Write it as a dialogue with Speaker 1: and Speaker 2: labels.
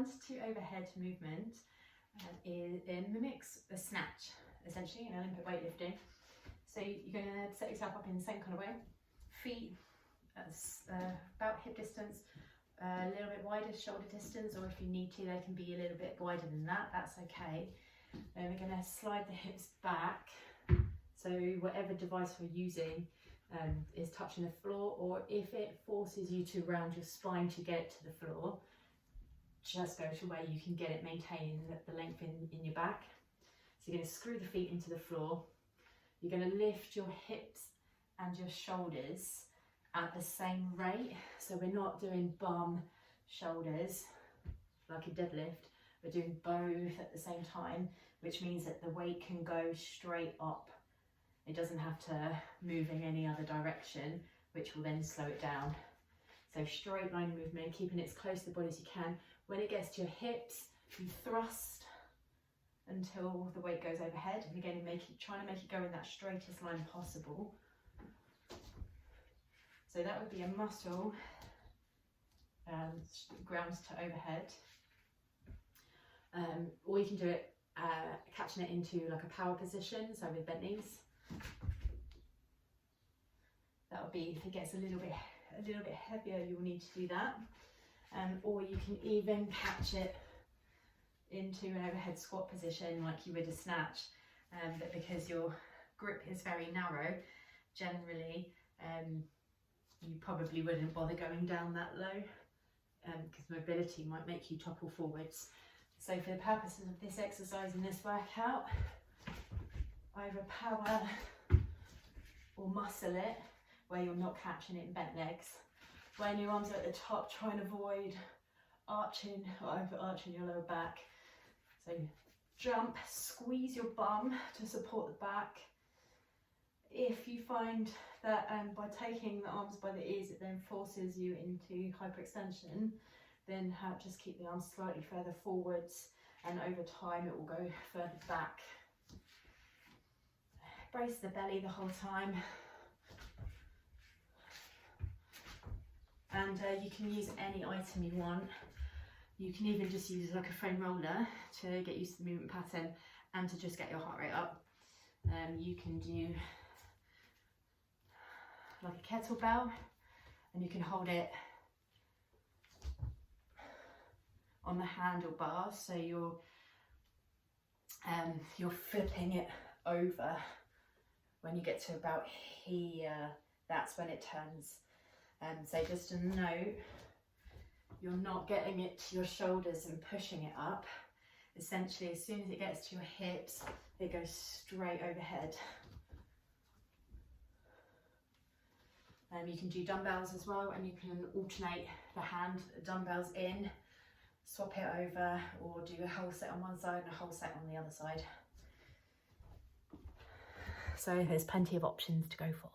Speaker 1: ground to overhead movement it mimics a snatch, essentially, in Olympic weightlifting. So you're going to set yourself up in the same kind of way. Feet about hip distance, a little bit wider shoulder distance, or if you need to, they can be a little bit wider than that, that's okay. Then we're going to slide the hips back, so whatever device we're using is touching the floor, or if it forces you to round your spine to get to the floor, just go to where you can get it maintaining the length in your back. So you're going to screw the feet into the floor. You're going to lift your hips and your shoulders at the same rate. So we're not doing bum, shoulders like a deadlift. We're doing both at the same time, which means that the weight can go straight up. It doesn't have to move in any other direction, which will then slow it down. So straight line movement, keeping it as close to the body as you can. When it gets to your hips, you thrust until the weight goes overhead. And again, trying to make it go in that straightest line possible. So that would be a muscle ground to overhead. Or you can do it catching it into like a power position, so with bent knees. That would be, if it gets a little bit heavier, you'll need to do that. Or you can even catch it into an overhead squat position like you would a snatch, but because your grip is very narrow, generally you probably wouldn't bother going down that low, because mobility might make you topple forwards. So for the purposes of this exercise and this workout, either power or muscle it where you're not catching it in bent legs. When your arms are at the top, try and avoid arching or over arching your lower back. So jump, squeeze your bum to support the back. If you find that by taking the arms by the ears, it then forces you into hyperextension, then just keep the arms slightly further forwards, and over time it will go further back. Brace the belly the whole time. And you can use any item you want. You can even just use like a foam roller to get used to the movement pattern and to just get your heart rate up. You can do like a kettlebell, and you can hold it on the handlebars, so you're flipping it over. When you get to about here, that's when it turns. So just a note, you're not getting it to your shoulders and pushing it up. Essentially, as soon as it gets to your hips, it goes straight overhead. You can do dumbbells as well, and you can alternate the dumbbells in, swap it over, or do a whole set on one side and a whole set on the other side. So there's plenty of options to go for.